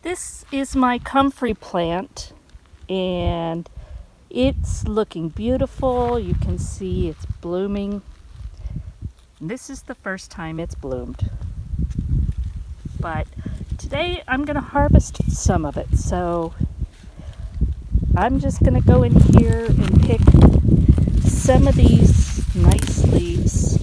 This is my comfrey plant, and it's looking beautiful. You can see it's blooming. This is the first time it's bloomed. But today I'm going to harvest some of it. So I'm just going to go in here and pick some of these nice leaves.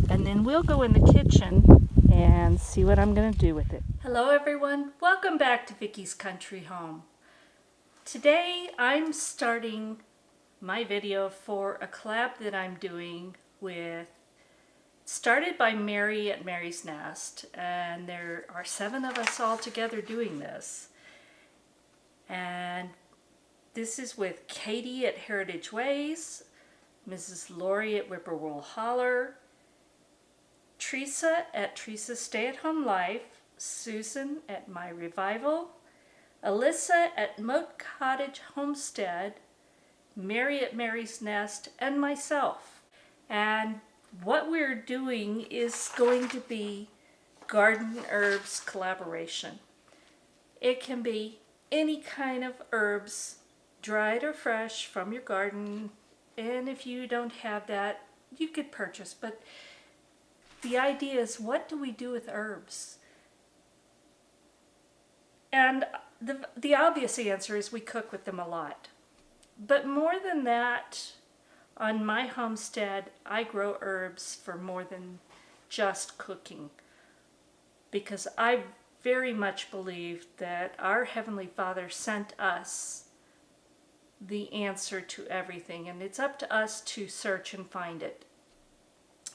And then we'll go in the kitchen and see what I'm going to do with it. Hello everyone, welcome back to Vickie's Country Home. Today I'm starting my video for a collab that I'm doing with, started by Mary at Mary's Nest, and there are 7 of us all together doing this. And this is with Katie at Heritage Ways, Mrs. Lori at Whippoorwill Holler, Teresa at Teresa's Stay at Home Life, Susan at My Revival, Alyssa at Moat Cottage Homestead, Mary at Mary's Nest, and myself. And what we're doing is going to be garden herbs collaboration. It can be any kind of herbs, dried or fresh from your garden, and if you don't have that, you could purchase. But the idea is, what do we do with herbs? And the obvious answer is we cook with them a lot. But more than that, on my homestead, I grow herbs for more than just cooking. Because I very much believe that our Heavenly Father sent us the answer to everything, and it's up to us to search and find it.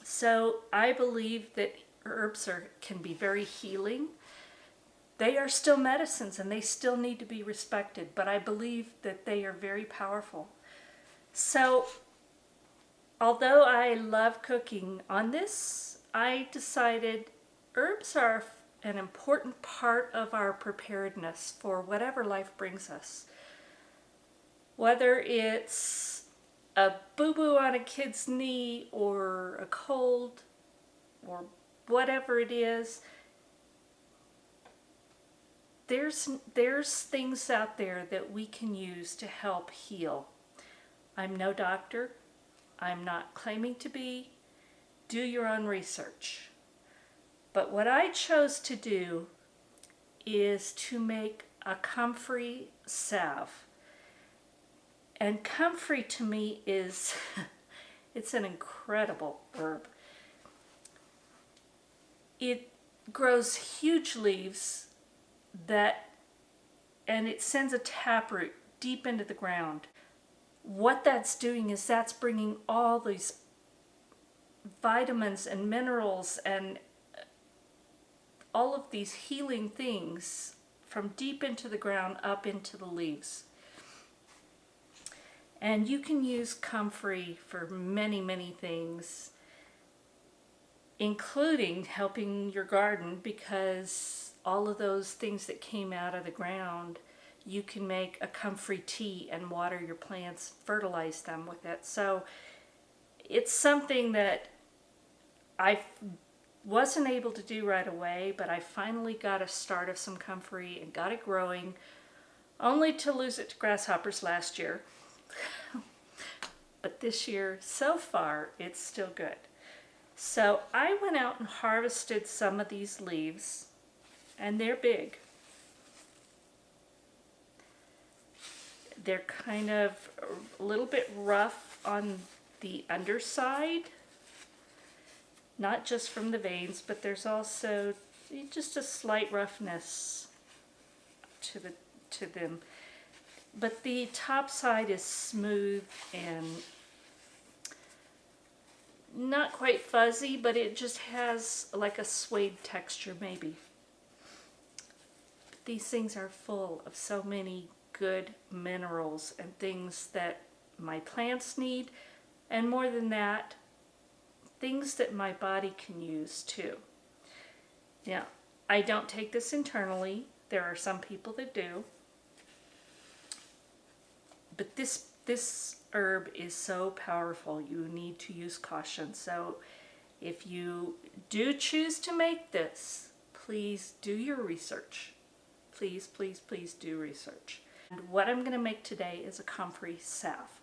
So I believe that herbs can be very healing. They are still medicines and they still need to be respected, but I believe that they are very powerful. So although I love cooking on this, I decided herbs are an important part of our preparedness for whatever life brings us. Whether it's a boo-boo on a kid's knee or a cold or whatever it is, there's things out there that we can use to help heal. I'm no doctor. I'm not claiming to be. Do your own research. But what I chose to do is to make a Comfrey Salve. And comfrey to me is, it's an incredible herb. It grows huge leaves and it sends a taproot deep into the ground. What that's doing is that's bringing all these vitamins and minerals and all of these healing things from deep into the ground up into the leaves. And you can use comfrey for many, many things, including helping your garden, because all of those things that came out of the ground, you can make a comfrey tea and water your plants, fertilize them with it. So it's something that I wasn't able to do right away, but I finally got a start of some comfrey and got it growing, only to lose it to grasshoppers last year. But this year, so far, it's still good. So I went out and harvested some of these leaves, and they're big. They're kind of a little bit rough on the underside, not just from the veins, but there's also just a slight roughness to them. But the top side is smooth and not quite fuzzy, but it just has like a suede texture maybe. But these things are full of so many good minerals and things that my plants need, and more than that, things that my body can use too. Now, I don't take this internally. There are some people that do. But this herb is so powerful. You need to use caution. So if you do choose to make this, please do your research. Please, please, please do research. And what I'm going to make today is a Comfrey Salve.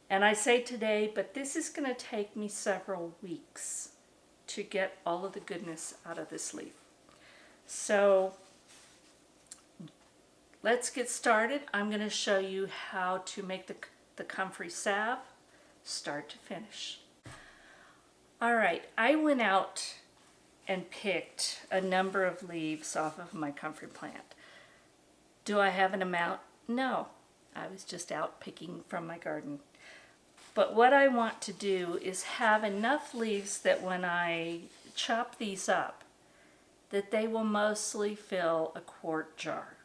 And I say today, but this is going to take me several weeks to get all of the goodness out of this leaf. So let's get started. I'm going to show you how to make the Comfrey Salve start to finish. All right, I went out and picked a number of leaves off of my comfrey plant. Do I have an amount? No, I was just out picking from my garden. But what I want to do is have enough leaves that when I chop these up, that they will mostly fill a quart jar.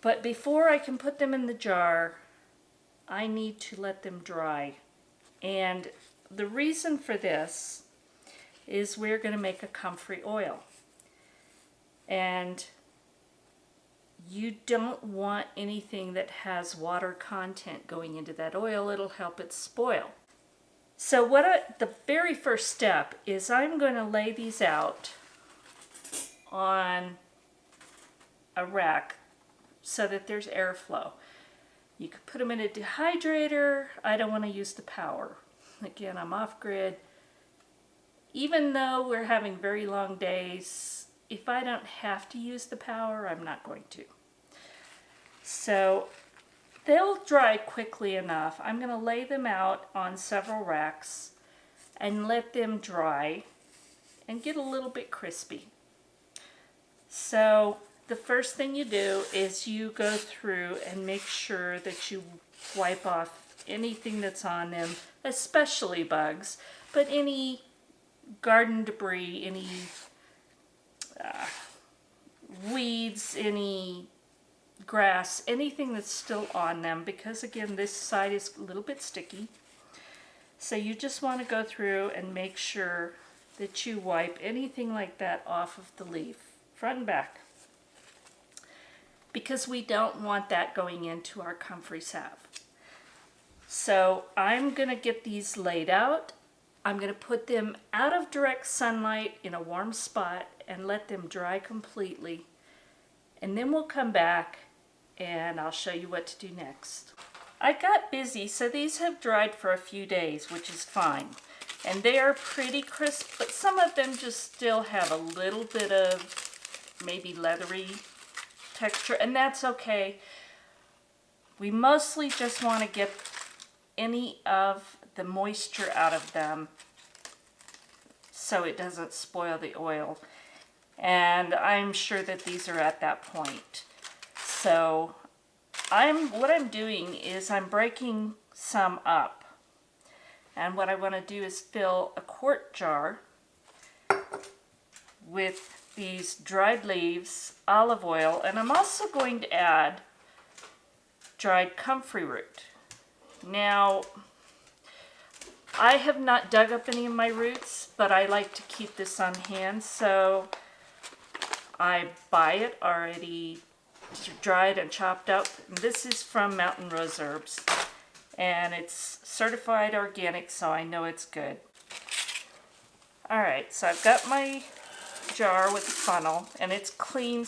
But before I can put them in the jar, I need to let them dry. And the reason for this is we're going to make a comfrey oil. And you don't want anything that has water content going into that oil. It'll help it spoil. So the very first step is I'm going to lay these out on a rack so that there's airflow. You could put them in a dehydrator. I don't want to use the power. Again, I'm off grid. Even though we're having very long days, if I don't have to use the power, I'm not going to. So they'll dry quickly enough. I'm going to lay them out on several racks and let them dry and get a little bit crispy. So the first thing you do is you go through and make sure that you wipe off anything that's on them, especially bugs, but any garden debris, any weeds, any grass, anything that's still on them, because again this side is a little bit sticky. So you just want to go through and make sure that you wipe anything like that off of the leaf, front and back, because we don't want that going into our Comfrey Salve. So I'm going to get these laid out. I'm going to put them out of direct sunlight in a warm spot and let them dry completely. And then we'll come back and I'll show you what to do next. I got busy, so these have dried for a few days, which is fine. And they are pretty crisp, but some of them just still have a little bit of maybe leathery texture, and that's okay. We mostly just want to get any of the moisture out of them so it doesn't spoil the oil. And I'm sure that these are at that point. So what I'm doing is I'm breaking some up. And what I want to do is fill a quart jar with these dried leaves, olive oil, and I'm also going to add dried comfrey root. Now, I have not dug up any of my roots, but I like to keep this on hand, so I buy it already dried and chopped up. And this is from Mountain Rose Herbs, and it's certified organic, so I know it's good. Alright, so I've got my jar with a funnel, and it's clean,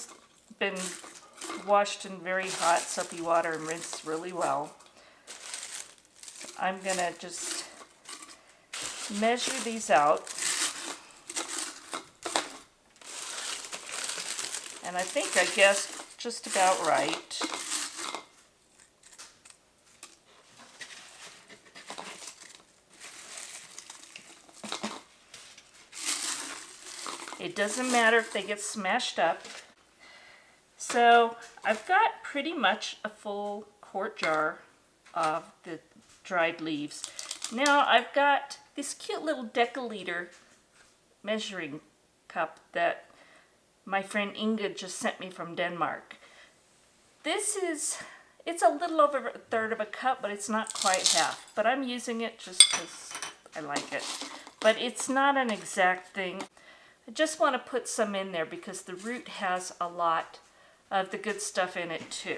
been washed in very hot soapy water and rinsed really well. I'm going to just measure these out. And I think I guessed just about right. It doesn't matter if they get smashed up. So I've got pretty much a full quart jar of the dried leaves. Now I've got this cute little deciliter measuring cup that my friend Inga just sent me from Denmark. It's a little over a third of a cup, but it's not quite half. But I'm using it just because I like it. But it's not an exact thing. I just want to put some in there because the root has a lot of the good stuff in it too.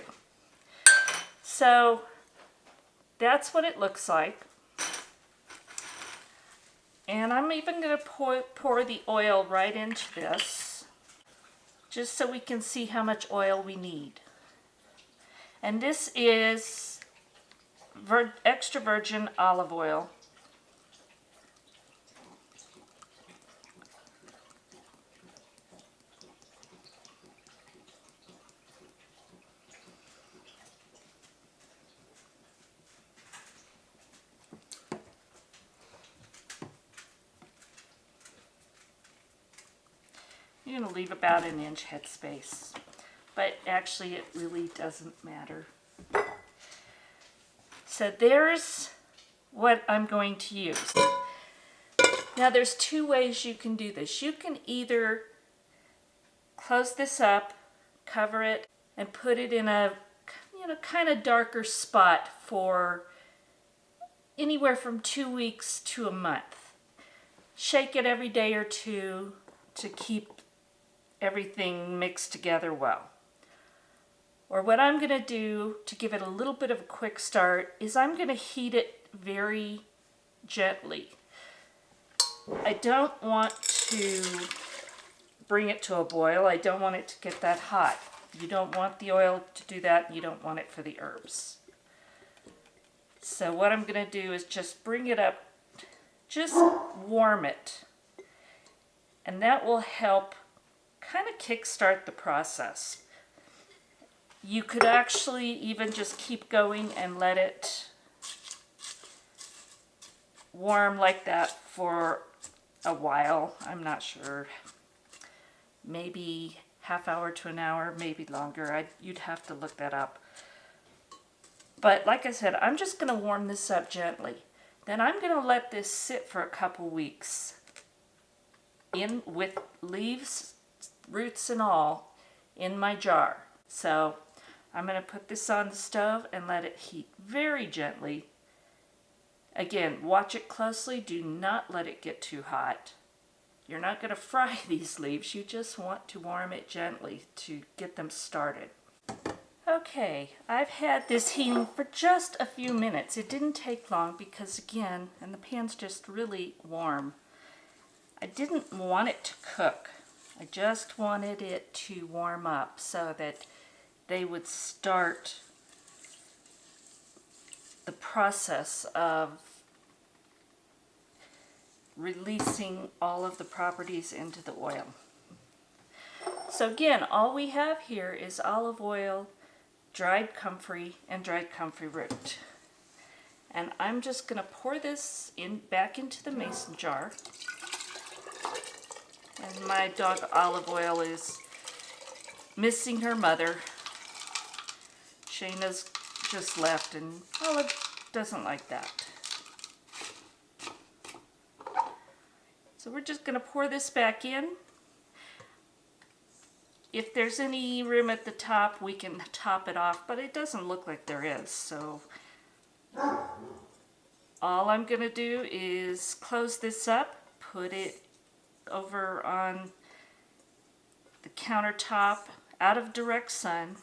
So that's what it looks like. And I'm even going to pour the oil right into this, just so we can see how much oil we need. And this is extra virgin olive oil. You're going to leave about an inch headspace, but actually it really doesn't matter. So there's what I'm going to use. Now there's two ways you can do this. You can either close this up, cover it, and put it in a kind of darker spot for anywhere from 2 weeks to a month. Shake it every day or two to keep everything mixed together well. Or what I'm going to do to give it a little bit of a quick start is I'm going to heat it very gently. I don't want to bring it to a boil. I don't want it to get that hot. You don't want the oil to do that. You don't want it for the herbs. So what I'm going to do is just bring it up, just warm it. And that will help kind of kickstart the process. You could actually even just keep going and let it warm like that for a while. I'm not sure. Maybe half hour to an hour, maybe longer. You'd have to look that up. But like I said, I'm just going to warm this up gently. Then I'm going to let this sit for a couple weeks in with leaves, roots and all in my jar. So I'm going to put this on the stove and let it heat very gently. Again, watch it closely. Do not let it get too hot. You're not going to fry these leaves. You just want to warm it gently to get them started. Okay, I've had this heating for just a few minutes. It didn't take long because again, and the pan's just really warm. I didn't want it to cook. I just wanted it to warm up so that they would start the process of releasing all of the properties into the oil. So again, all we have here is olive oil, dried comfrey, and dried comfrey root. And I'm just going to pour this back into the mason jar. And my dog Olive Oil is missing her mother. Shayna's just left and Olive doesn't like that. So we're just going to pour this back in. If there's any room at the top, we can top it off, but it doesn't look like there is. So all I'm going to do is close this up, put it over on the countertop out of direct sun,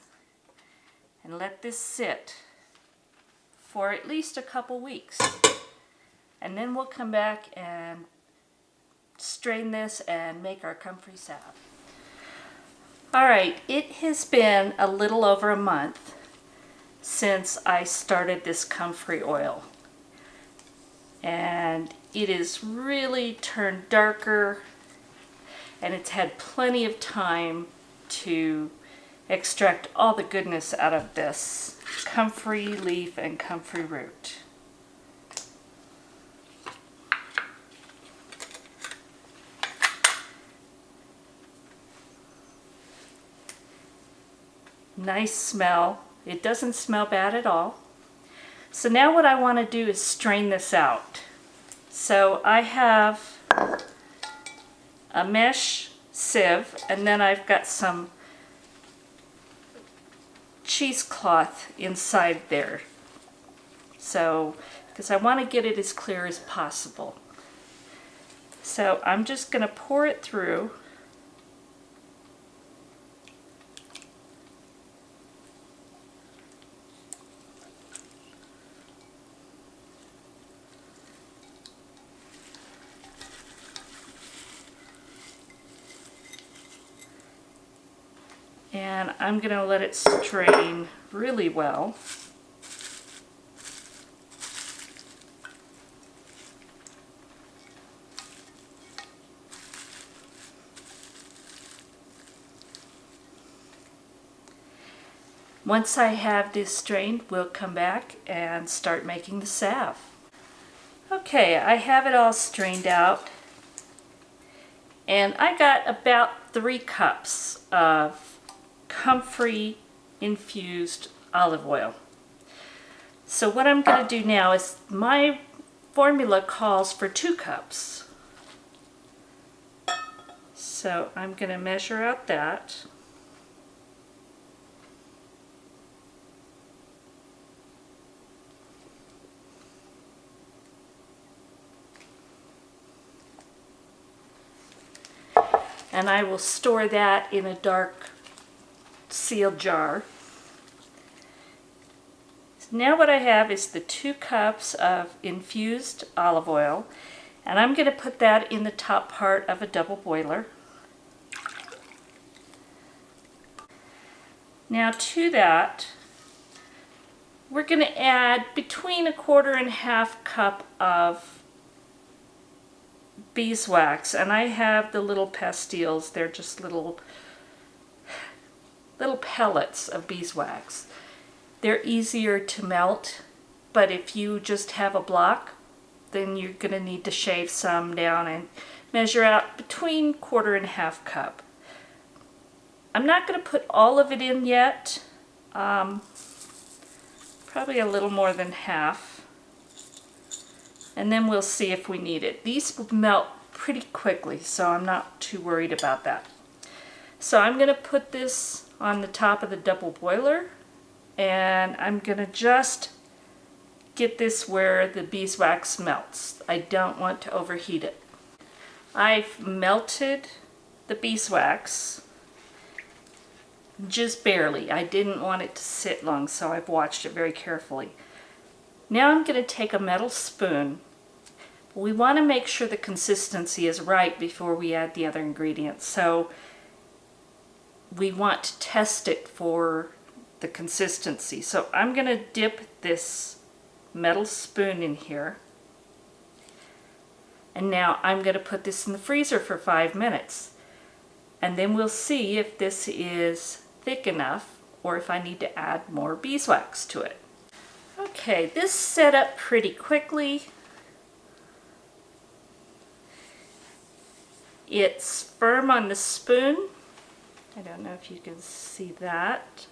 and let this sit for at least a couple weeks. And then we'll come back and strain this and make our Comfrey Salve. Alright, it has been a little over a month since I started this comfrey oil. And it is really turned darker, and it's had plenty of time to extract all the goodness out of this comfrey leaf and comfrey root. Nice smell. It doesn't smell bad at all. So now what I want to do is strain this out. So I have a mesh sieve, and then I've got some cheesecloth inside there. So, because I want to get it as clear as possible. So I'm just going to pour it through. And I'm going to let it strain really well. Once I have this strained, we'll come back and start making the salve. Okay, I have it all strained out, and I got about 3 cups of Comfrey infused olive oil. So what I'm going to do now is, my formula calls for 2 cups. So I'm going to measure out that. And I will store that in a dark sealed jar. So now what I have is the 2 cups of infused olive oil, and I'm going to put that in the top part of a double boiler. Now to that, we're going to add between 1/4 and 1/2 cup of beeswax, and I have the little pastilles. They're just little pellets of beeswax. They're easier to melt, but if you just have a block, then you're going to need to shave some down and measure out between 1/4 and 1/2 cup. I'm not going to put all of it in yet, probably a little more than half. And then we'll see if we need it. These will melt pretty quickly, so I'm not too worried about that. So I'm going to put this on the top of the double boiler, and I'm going to just get this where the beeswax melts. I don't want to overheat it. I've melted the beeswax just barely. I didn't want it to sit long, so I've watched it very carefully. Now I'm going to take a metal spoon. We want to make sure the consistency is right before we add the other ingredients. So we want to test it for the consistency. So I'm going to dip this metal spoon in here. And now I'm going to put this in the freezer for 5 minutes. And then we'll see if this is thick enough or if I need to add more beeswax to it. Okay, this set up pretty quickly. It's firm on the spoon. I don't know if you can see that.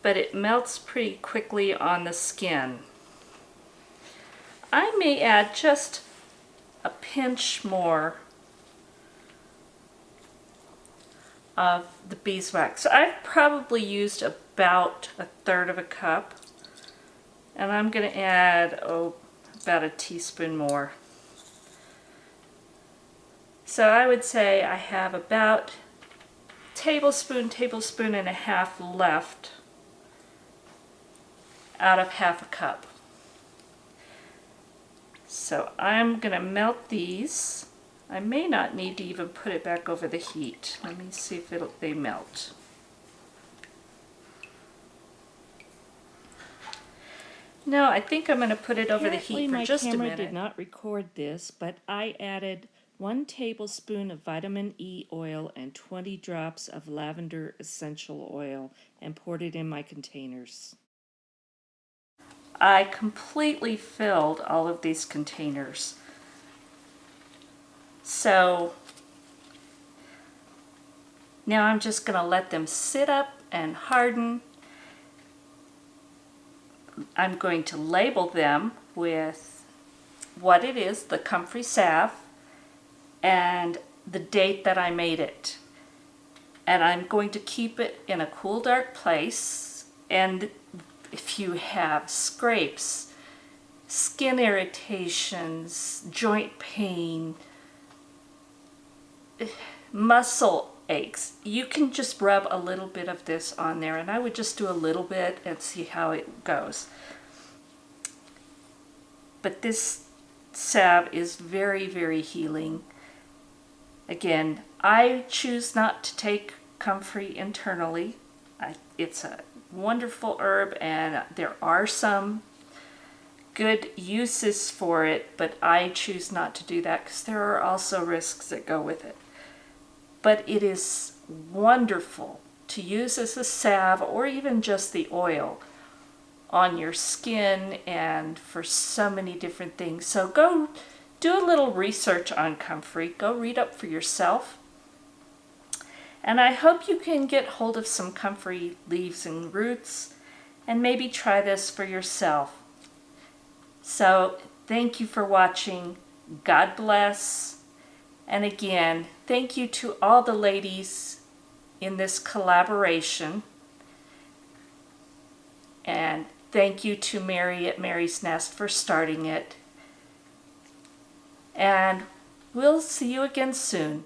But it melts pretty quickly on the skin. I may add just a pinch more of the beeswax. I've probably used about 1/3 of a cup, and I'm going to add about a teaspoon more. So I would say I have about tablespoon and a half left out of 1/2 cup. So I'm going to melt these. I may not need to even put it back over the heat. Let me see if they melt. No, I think I'm going to put it over the heat for just a minute. My camera did not record this, but I added 1 tablespoon of vitamin E oil and 20 drops of lavender essential oil and poured it in my containers. I completely filled all of these containers. So now I'm just going to let them sit up and harden. I'm going to label them with what it is, the Comfrey Salve, and the date that I made it. And I'm going to keep it in a cool, dark place. And if you have scrapes, skin irritations, joint pain, muscle aches, you can just rub a little bit of this on there, and I would just do a little bit and see how it goes. But this salve is very, very healing, Again, I choose not to take comfrey internally. It's a wonderful herb and there are some good uses for it, but I choose not to do that because there are also risks that go with it. But it is wonderful to use as a salve or even just the oil on your skin and for so many different things. So go do a little research on comfrey. Go read up for yourself. And I hope you can get hold of some comfrey leaves and roots and maybe try this for yourself. So thank you for watching. God bless. And again, thank you to all the ladies in this collaboration. And thank you to Mary at Mary's Nest for starting it. And we'll see you again soon.